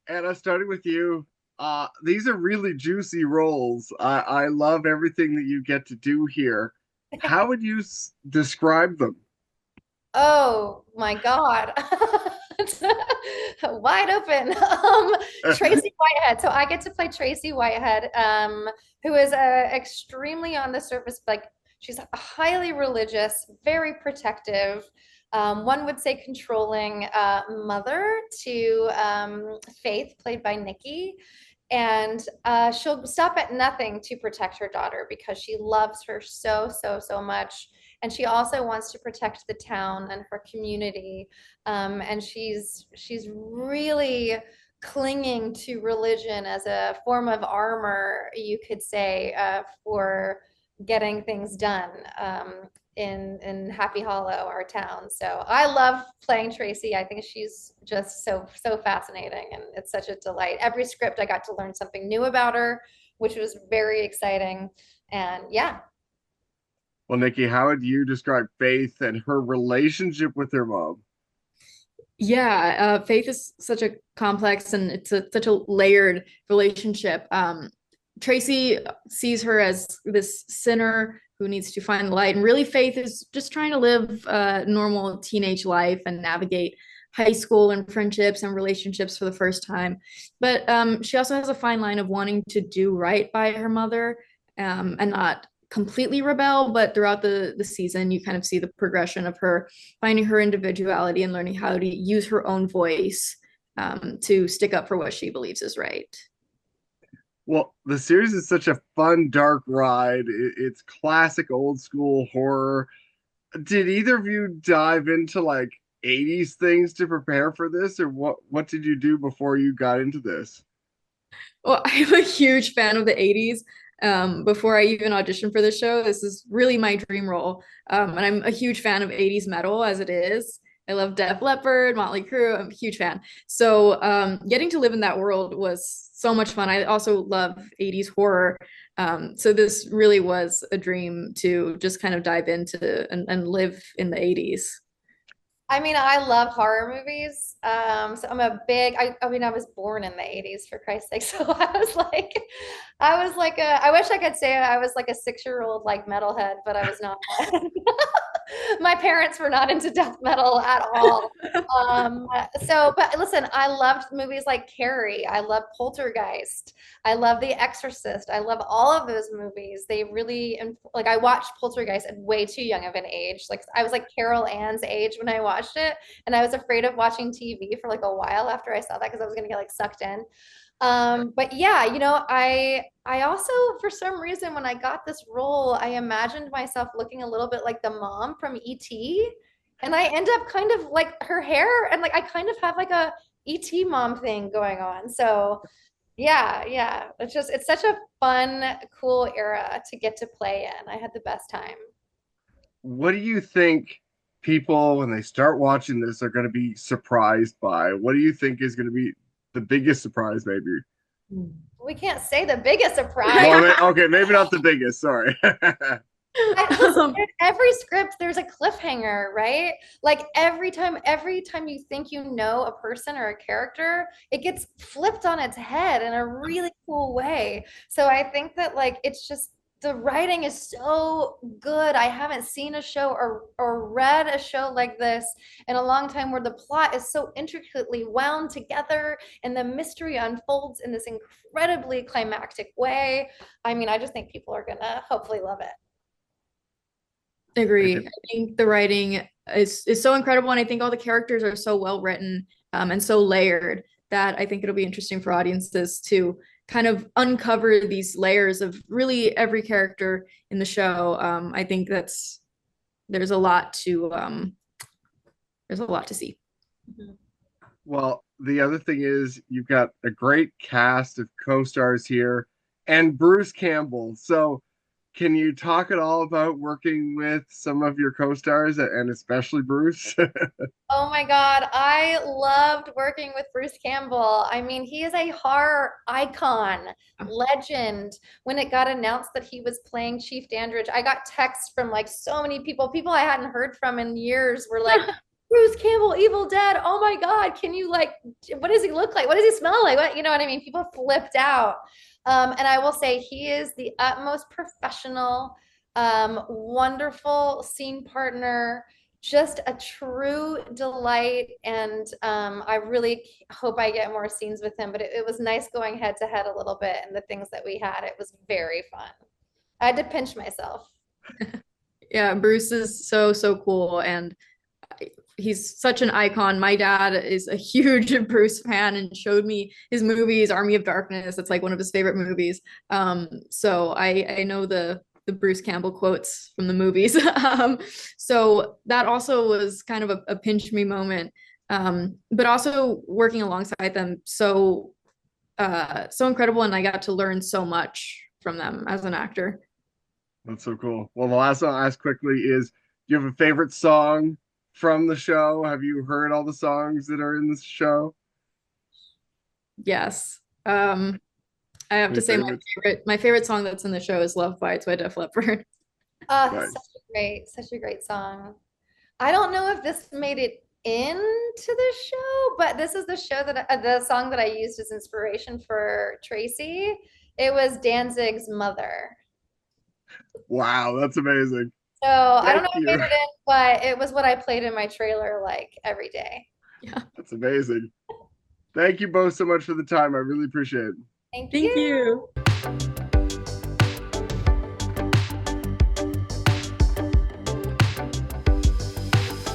Anna, starting with you, these are really juicy roles. I love everything that you get to do here. How would you describe them? Oh my God. It's wide open. Tracy Whitehead. So I get to play Tracy Whitehead, who is extremely on the surface, like she's highly religious, very protective. One would say controlling mother to Faith, played by Nikki. And she'll stop at nothing to protect her daughter because she loves her so, so, so much. And she also wants to protect the town and her community. And she's really clinging to religion as a form of armor, you could say, for getting things done. In Happy Hollow, our town. So I love playing Tracy. I think she's just so fascinating, and it's such a delight. Every script I got to learn something new about her, which was very exciting. And yeah. Well, Nikki, how would you describe Faith and her relationship with her mom? Yeah, faith is such a complex and such a layered relationship. Tracy sees her as this sinner who needs to find the light, and really, Faith is just trying to live a normal teenage life and navigate high school and friendships and relationships for the first time. But she also has a fine line of wanting to do right by her mother, and not completely rebel, but throughout the season you kind of see the progression of her finding her individuality and learning how to use her own voice, to stick up for what she believes is right. Well, the series is such a fun, dark ride. It's classic old school horror. Did either of you dive into like 80s things to prepare for this, or what did you do before you got into this? Well, I'm a huge fan of the 80s. Before I even auditioned for the show, this is really my dream role. And I'm a huge fan of 80s metal as it is. I love Def Leppard, Motley Crue. I'm a huge fan. So getting to live in that world was so much fun. I also love 80s horror. So this really was a dream to just kind of dive into and live in the 80s. I mean, I love horror movies. So I'm a big, I mean, I was born in the 80s for Christ's sake. So I wish I could say I was like a 6-year-old like metalhead, but I was not. My parents were not into death metal at all. Um, but listen, I loved movies like Carrie. I love Poltergeist. I love The Exorcist. I love all of those movies. They really, like, I watched Poltergeist at way too young of an age. Like, I was like Carol Ann's age when I watched it, and I was afraid of watching TV for like a while after I saw that because I was gonna get like sucked in. But yeah, I also, for some reason, when I got this role, I imagined myself looking a little bit like the mom from ET. And I end up kind of like her hair, and like I kind of have like a ET mom thing going on. So yeah. It's such a fun, cool era to get to play in. I had the best time. What do you think people, when they start watching this, are going to be surprised by? What do you think is going to be the biggest surprise, maybe? We can't say the biggest surprise. Well, okay, maybe not the biggest. Sorry. Listen, every script, there's a cliffhanger, right? Like every time you think you know a person or a character, it gets flipped on its head in a really cool way. So I think that like it's just the writing is so good. I haven't seen a show or read a show like this in a long time where the plot is so intricately wound together and the mystery unfolds in this incredibly climactic way. I mean, I just think people are gonna hopefully love it. Agree. I think the writing is so incredible, and I think all the characters are so well written, and so layered that I think it'll be interesting for audiences to kind of uncover these layers of really every character in the show. I think there's a lot to there's a lot to see. Mhm. Well, the other thing is you've got a great cast of co-stars here and Bruce Campbell. So, can you talk at all about working with some of your co-stars and especially Bruce? Oh my God, I loved working with Bruce Campbell. I mean, he is a horror icon, legend. When it got announced that he was playing Chief Dandridge, I got texts from like so many people I hadn't heard from in years were like, Bruce Campbell, Evil Dead. Oh my God. Can you like, what does he look like? What does he smell like? What, you know what I mean? People flipped out. And I will say he is the utmost professional, wonderful scene partner, just a true delight. And I really hope I get more scenes with him, but it was nice going head to head a little bit and the things that we had. It was very fun. I had to pinch myself. Yeah, Bruce is so cool, and he's such an icon. My dad is a huge Bruce fan and showed me his movies, Army of Darkness. It's like one of his favorite movies. So I know the Bruce Campbell quotes from the movies. So that also was kind of a pinch me moment. But also working alongside them, so incredible, and I got to learn so much from them as an actor. That's so cool. Well, the last one I'll ask quickly is, do you have a favorite song from the show? Have you heard all the songs that are in this show? Yes. I have Any to say favorites? my favorite song that's in the show is Love Bites by Def Leppard. Such Nice. such a great song. I don't know if this made it into the show, but this is the show that the song that I used as inspiration for Tracy. It was Danzig's Mother. Wow, that's amazing. So I don't Thank know if it you. made it in, but it was what I played in my trailer like every day. Yeah. That's amazing. Thank you both so much for the time. I really appreciate it. Thank Thank you. you.